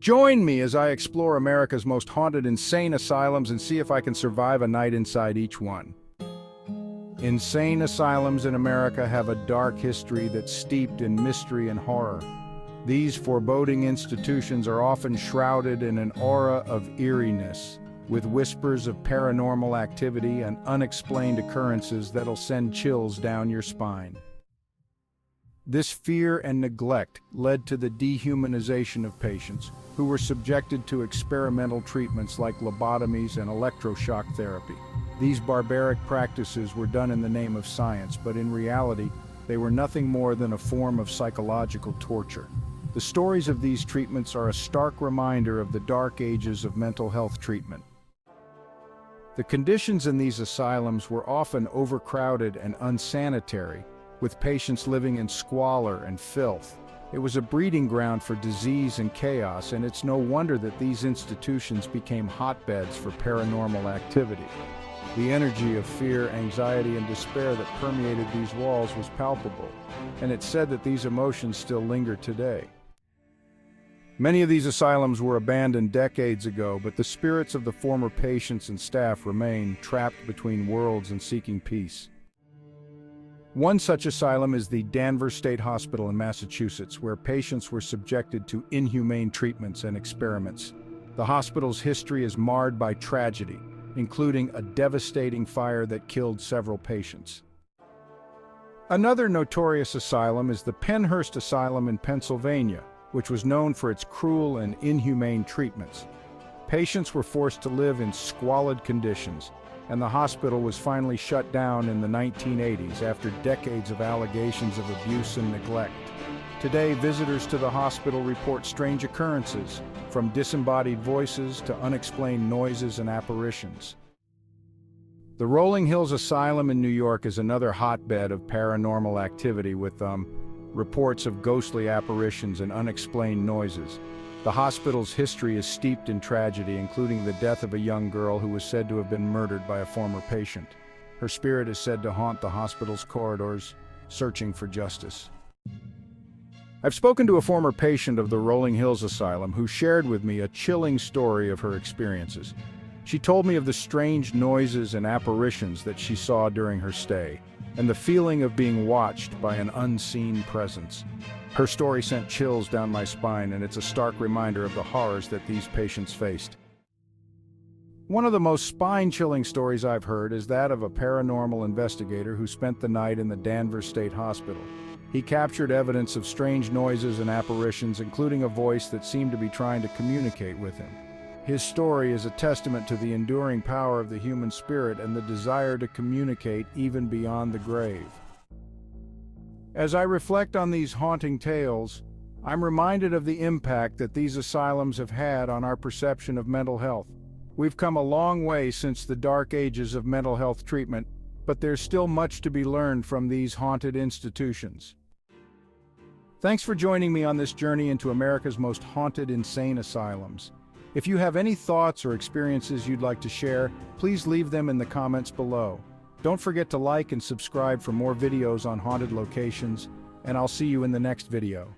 Join me as I explore America's most haunted insane asylums and see if I can survive a night inside each one. Insane asylums in America have a dark history that's steeped in mystery and horror. These foreboding institutions are often shrouded in an aura of eeriness, with whispers of paranormal activity and unexplained occurrences that'll send chills down your spine. This fear and neglect led to the dehumanization of patients, who were subjected to experimental treatments like lobotomies and electroshock therapy. These barbaric practices were done in the name of science, but in reality, they were nothing more than a form of psychological torture. The stories of these treatments are a stark reminder of the dark ages of mental health treatment. The conditions in these asylums were often overcrowded and unsanitary, with patients living in squalor and filth. It was a breeding ground for disease and chaos, and it's no wonder that these institutions became hotbeds for paranormal activity. The energy of fear, anxiety, and despair that permeated these walls was palpable, and it's said that these emotions still linger today. Many of these asylums were abandoned decades ago, but the spirits of the former patients and staff remain trapped between worlds and seeking peace. One such asylum is the Danvers State Hospital in Massachusetts, where patients were subjected to inhumane treatments and experiments. The hospital's history is marred by tragedy, including a devastating fire that killed several patients. Another notorious asylum is the Pennhurst Asylum in Pennsylvania, which was known for its cruel and inhumane treatments. Patients were forced to live in squalid conditions, and the hospital was finally shut down in the 1980s after decades of allegations of abuse and neglect. Today, visitors to the hospital report strange occurrences, from disembodied voices to unexplained noises and apparitions. The Rolling Hills Asylum in New York is another hotbed of paranormal activity with reports of ghostly apparitions and unexplained noises. The hospital's history is steeped in tragedy, including the death of a young girl who was said to have been murdered by a former patient. Her spirit is said to haunt the hospital's corridors, searching for justice. I've spoken to a former patient of the Rolling Hills Asylum who shared with me a chilling story of her experiences. She told me of the strange noises and apparitions that she saw during her stay, and the feeling of being watched by an unseen presence. Her story sent chills down my spine, and it's a stark reminder of the horrors that these patients faced. One of the most spine-chilling stories I've heard is that of a paranormal investigator who spent the night in the Danvers State Hospital. He captured evidence of strange noises and apparitions, including a voice that seemed to be trying to communicate with him. His story is a testament to the enduring power of the human spirit and the desire to communicate even beyond the grave. As I reflect on these haunting tales, I'm reminded of the impact that these asylums have had on our perception of mental health. We've come a long way since the dark ages of mental health treatment, but there's still much to be learned from these haunted institutions. Thanks for joining me on this journey into America's most haunted insane asylums. If you have any thoughts or experiences you'd like to share, please leave them in the comments below. Don't forget to like and subscribe for more videos on haunted locations, and I'll see you in the next video.